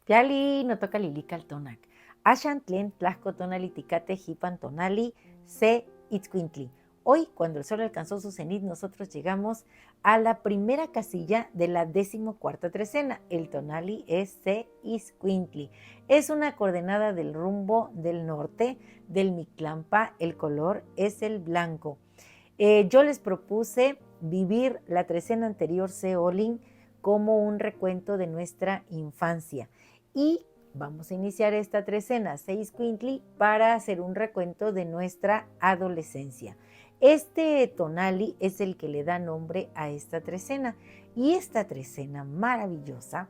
Piali no toca lilical tonac. Ashan tlen tlasco tonali ticate hipan tonali se itzcuintli. Hoy, cuando el sol alcanzó su cenit, nosotros llegamos a la primera casilla de la 14ª trecena. El tonali es se itzcuintli. Es una coordenada del rumbo del norte del Mictlampa. El color es el blanco. Yo les propuse vivir la trecena anterior Seolin como un recuento de nuestra infancia. Y vamos a iniciar esta trecena Seiscuintli para hacer un recuento de nuestra adolescencia. Este tonali es el que le da nombre a esta trecena. Y esta trecena maravillosa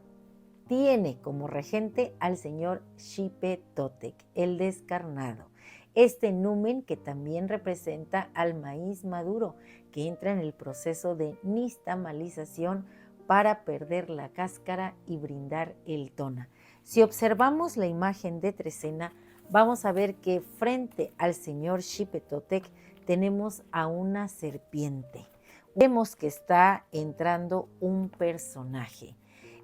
tiene como regente al señor Xipe Totec, el descarnado. Este numen que también representa al maíz maduro, que entra en el proceso de nixtamalización para perder la cáscara y brindar el tona. Si observamos la imagen de trecena, vamos a ver que frente al señor Xipe Totec tenemos a una serpiente. Vemos que está entrando un personaje.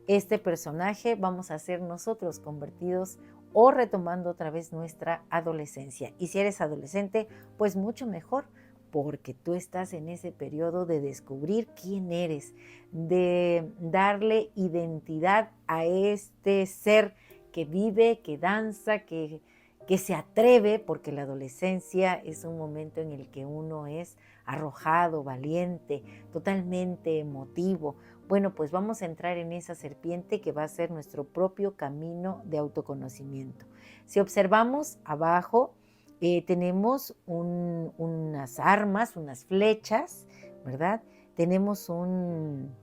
Este personaje vamos a ser nosotros convertidos o retomando otra vez nuestra adolescencia. Y si eres adolescente, pues mucho mejor, porque tú estás en ese periodo de descubrir quién eres, de darle identidad a este ser que vive, que danza, que se atreve, porque la adolescencia es un momento en el que uno es arrojado, valiente, totalmente emotivo. Bueno, pues vamos a entrar en esa serpiente que va a ser nuestro propio camino de autoconocimiento. Si observamos abajo, tenemos unas armas, unas flechas, ¿verdad? Tenemos un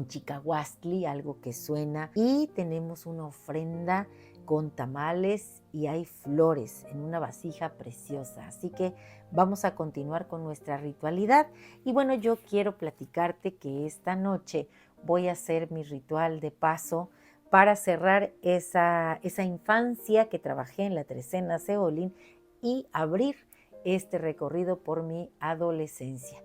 chicahuastli, algo que suena, y tenemos una ofrenda con tamales y hay flores en una vasija preciosa. Así que vamos a continuar con nuestra ritualidad. Y bueno, yo quiero platicarte que esta noche voy a hacer mi ritual de paso para cerrar esa infancia que trabajé en la trecena Seolin y abrir este recorrido por mi adolescencia.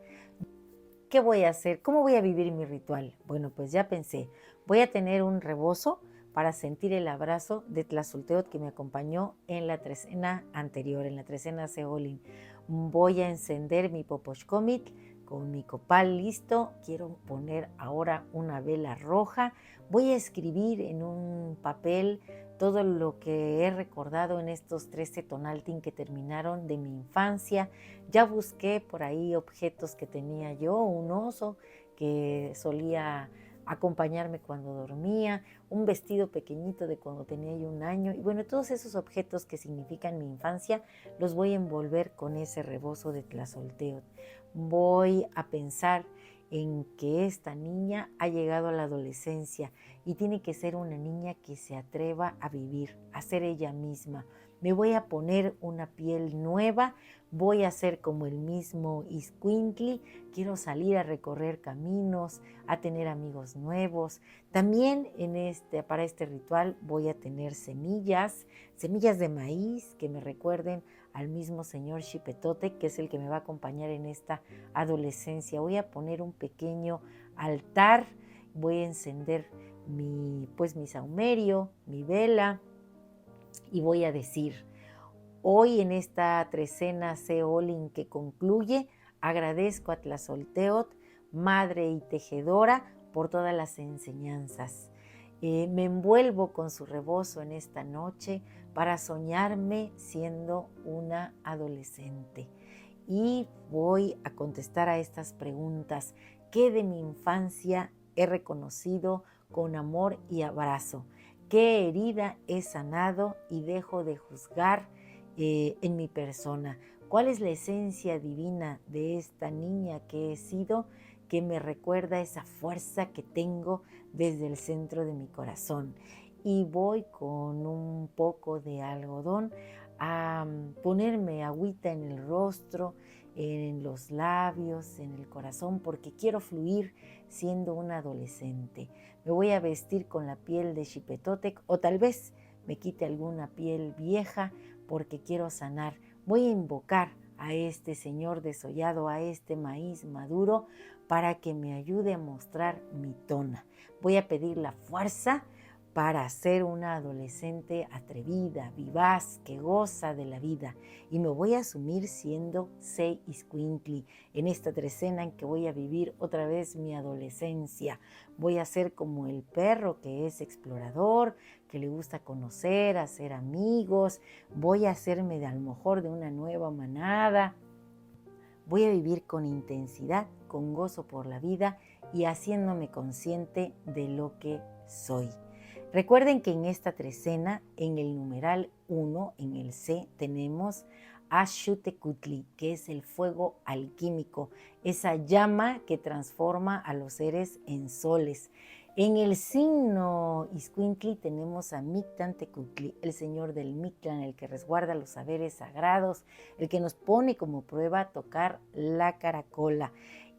¿Qué voy a hacer? ¿Cómo voy a vivir mi ritual? Bueno, pues ya pensé, voy a tener un rebozo para sentir el abrazo de Tlazolteotl que me acompañó en la trecena anterior, en la trecena Seolin. Voy a encender mi popochcomitl con mi copal listo. Quiero poner ahora una vela roja. Voy a escribir en un papel todo lo que he recordado en estos 13 tonaltin que terminaron de mi infancia. Ya busqué por ahí objetos que tenía yo, un oso que solía acompañarme cuando dormía, un vestido pequeñito de cuando tenía yo 1 año. Y bueno, todos esos objetos que significan mi infancia los voy a envolver con ese rebozo de Tlazolteotl. Voy a pensar en que esta niña ha llegado a la adolescencia y tiene que ser una niña que se atreva a vivir, a ser ella misma. Me voy a poner una piel nueva, voy a ser como el mismo Iscuintli, quiero salir a recorrer caminos, a tener amigos nuevos. También para este ritual voy a tener semillas de maíz que me recuerden al mismo señor Xipe Totec, que es el que me va a acompañar en esta adolescencia. Voy a poner un pequeño altar, voy a encender mi saumerio, mi vela, y voy a decir: hoy en esta trecena Seolin que concluye, agradezco a Tlazolteotl, madre y tejedora, por todas las enseñanzas. Me envuelvo con su rebozo en esta noche para soñarme siendo una adolescente. Y voy a contestar a estas preguntas. ¿Qué de mi infancia he reconocido con amor y abrazo? ¿Qué herida he sanado y dejo de juzgar en mi persona? ¿Cuál es la esencia divina de esta niña que he sido, que me recuerda esa fuerza que tengo desde el centro de mi corazón? Y voy con un poco de algodón a ponerme agüita en el rostro, en los labios, en el corazón, porque quiero fluir siendo una adolescente. Me voy a vestir con la piel de Xipe Totec, o tal vez me quite alguna piel vieja porque quiero sanar. Voy a invocar a este señor desollado, a este maíz maduro, para que me ayude a mostrar mi tona. Voy a pedir la fuerza para ser una adolescente atrevida, vivaz, que goza de la vida. Y me voy a asumir siendo Xcuintli en esta trecena en que voy a vivir otra vez mi adolescencia. Voy a ser como el perro que es explorador, que le gusta conocer, hacer amigos. Voy a hacerme a lo mejor de una nueva manada. Voy a vivir con intensidad, con gozo por la vida y haciéndome consciente de lo que soy. Recuerden que en esta trecena, en el numeral 1, en el C, tenemos a Xutecutli, que es el fuego alquímico, esa llama que transforma a los seres en soles. En el signo Iscuintli tenemos a Mictlantecutli, el señor del Mictlán, el que resguarda los saberes sagrados, el que nos pone como prueba a tocar la caracola.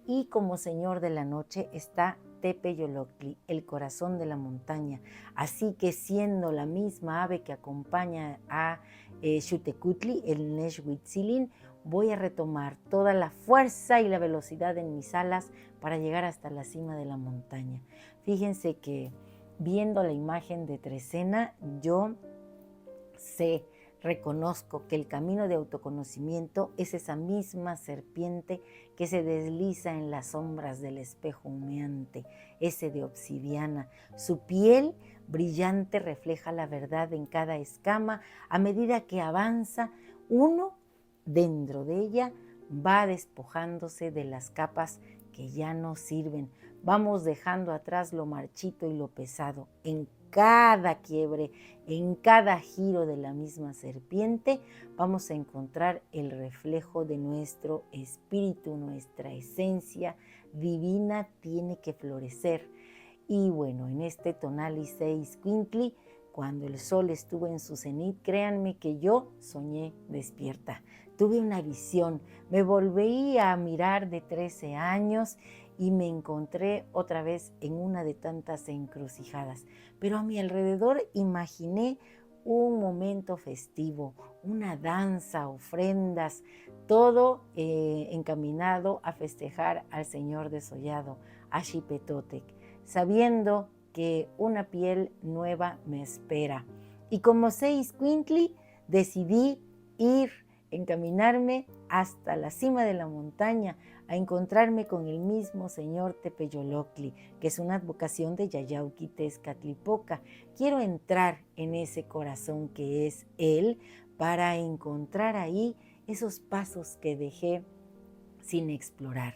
Y como señor de la noche está Tepeyoloctli, el corazón de la montaña. Así que siendo la misma ave que acompaña a Xutecutli, el Nexuitzilin, voy a retomar toda la fuerza y la velocidad en mis alas para llegar hasta la cima de la montaña. Fíjense que viendo la imagen de Trecena, yo reconozco que el camino de autoconocimiento es esa misma serpiente que se desliza en las sombras del espejo humeante, ese de obsidiana. Su piel brillante refleja la verdad en cada escama. A medida que avanza, uno dentro de ella va despojándose de las capas que ya no sirven. Vamos dejando atrás lo marchito y lo pesado. En cada quiebre, en cada giro de la misma serpiente, vamos a encontrar el reflejo de nuestro espíritu, nuestra esencia divina tiene que florecer. Y bueno, en este Tonali Xcuintli, cuando el sol estuvo en su cenit, créanme que yo soñé despierta. Tuve una visión, me volví a mirar de 13 años y me encontré otra vez en una de tantas encrucijadas. Pero a mi alrededor imaginé un momento festivo, una danza, ofrendas, todo encaminado a festejar al Señor desollado, a Xipetotec, sabiendo que una piel nueva me espera. Y como Xcuintli, decidí encaminarme hasta la cima de la montaña, a encontrarme con el mismo señor Tepeyoloctli, que es una advocación de Yayauqui Tezcatlipoca. Quiero entrar en ese corazón que es él para encontrar ahí esos pasos que dejé sin explorar.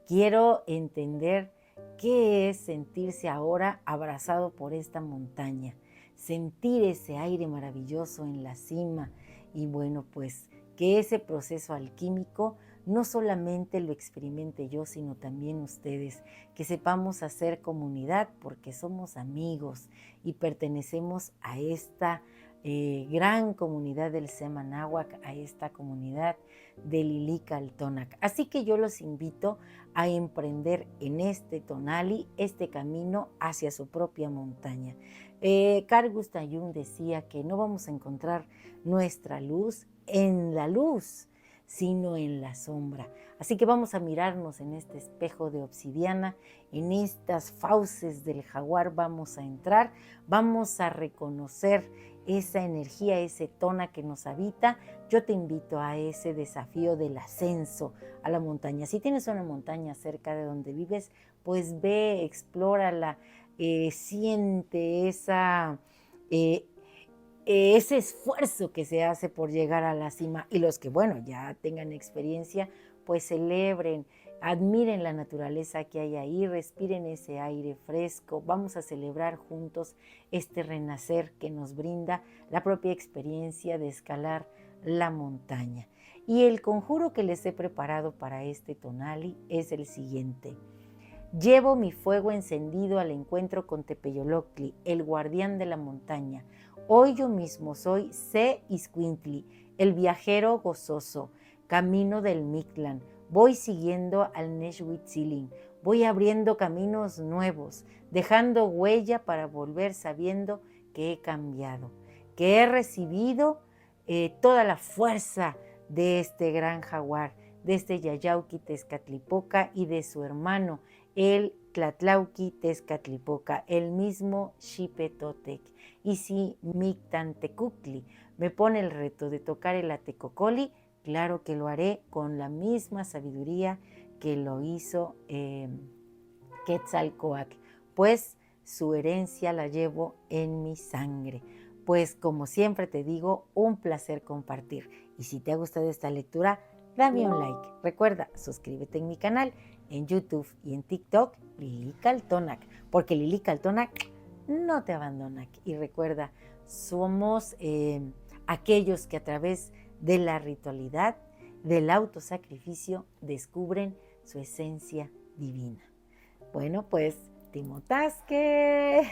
Quiero entender qué es sentirse ahora abrazado por esta montaña, sentir ese aire maravilloso en la cima y bueno, pues que ese proceso alquímico no solamente lo experimente yo, sino también ustedes, que sepamos hacer comunidad porque somos amigos y pertenecemos a esta gran comunidad del Semanáhuac, a esta comunidad del Ilicaltónac. Así que yo los invito a emprender en este Tonali, este camino hacia su propia montaña. Carl Gustav Jung decía que no vamos a encontrar nuestra luz en la luz, sino en la sombra. Así que vamos a mirarnos en este espejo de obsidiana, en estas fauces del jaguar vamos a entrar, vamos a reconocer esa energía, ese tona que nos habita. Yo te invito a ese desafío del ascenso a la montaña. Si tienes una montaña cerca de donde vives, pues ve, explórala, siente ese esfuerzo que se hace por llegar a la cima. Y los que, bueno, ya tengan experiencia, pues celebren, admiren la naturaleza que hay ahí, respiren ese aire fresco. Vamos a celebrar juntos este renacer que nos brinda la propia experiencia de escalar la montaña. Y el conjuro que les he preparado para este Tonali es el siguiente. Llevo mi fuego encendido al encuentro con Tepeyoloctli, el guardián de la montaña. Hoy yo mismo soy Xcuintli, el viajero gozoso, camino del Mictlán. Voy siguiendo al Nexuitzilin, voy abriendo caminos nuevos, dejando huella para volver sabiendo que he cambiado, que he recibido toda la fuerza de este gran jaguar, de este Yayauqui Tezcatlipoca y de su hermano, el Tlatlauqui Tezcatlipoca, el mismo Xipetotec. Y si Mictantecuhtli me pone el reto de tocar el Atecocoli, claro que lo haré con la misma sabiduría que lo hizo Quetzalcóatl, pues su herencia la llevo en mi sangre. Pues como siempre te digo, un placer compartir. Y si te ha gustado esta lectura, dame un like. Recuerda, suscríbete en mi canal, en YouTube y en TikTok, Lili Caltonac, porque Lili Caltonac no te abandona. Y recuerda, somos aquellos que a través de la ritualidad, del autosacrificio, descubren su esencia divina. Bueno, pues, Timotasque.